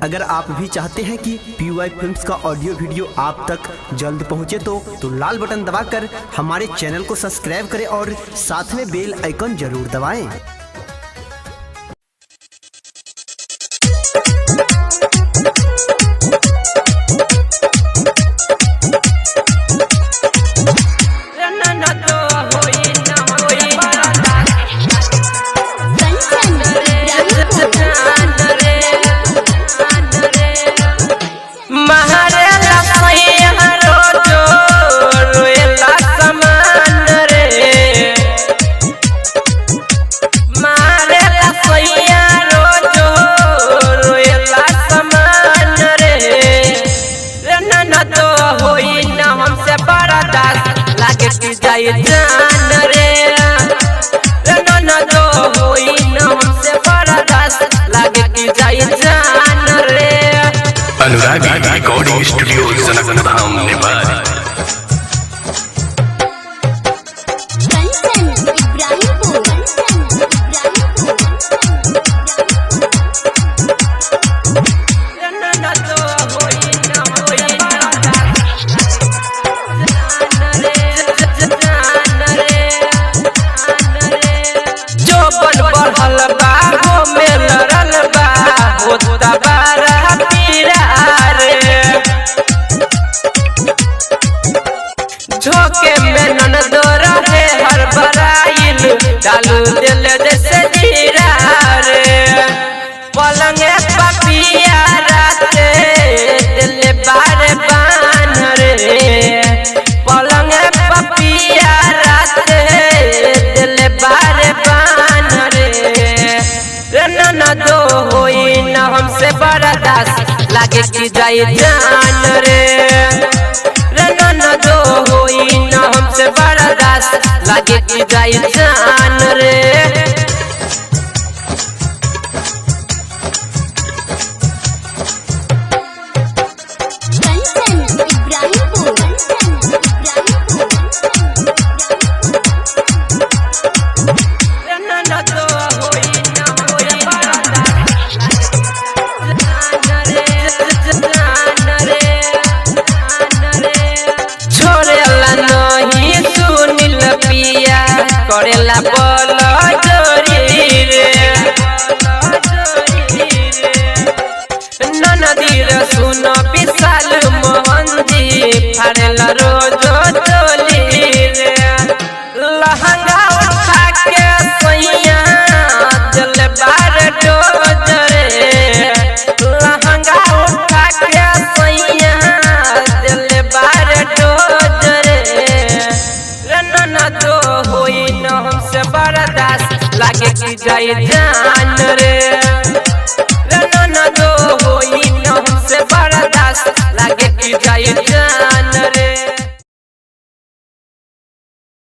अगर आप भी चाहते हैं कि PY फिल्म्स का ऑडियो वीडियो आप तक जल्द पहुंचे तो लाल बटन दबाकर हमारे चैनल को सब्सक्राइब करें और साथ में बेल आइकन जरूर दबाएं। जान रे ननदो होई न हमसे बर्दाश्त लागे कि जाई जान रे। अनुरागी रिकॉर्डिंग स्टूडियो जनकधाम नेपाल। झोंके में ननदो रहे हर बराइल डालू दिल जैसे जीरा रे। पलंगे पपिया राते दिल बारे बान रे। पलंगे पपिया राते दिल बारे बान रे। ननदो होई न हमसे बर्दाश्त लागे कि जाई जान रे। ननदो होई न हमसे बर्दाश्त लागे कि जाई जान रे। करेला बोल जोरी रे ननदी रे सुन विशाल मोहन जी फाड़ेला रोज चोली रे। लहंगा उठा के सैया दिल बार डोज रे। लहंगा उठा के सैया दिल बार डोज रे। ननदो होई न हमसे बर्दाश्त लागे कि जाई जान रे।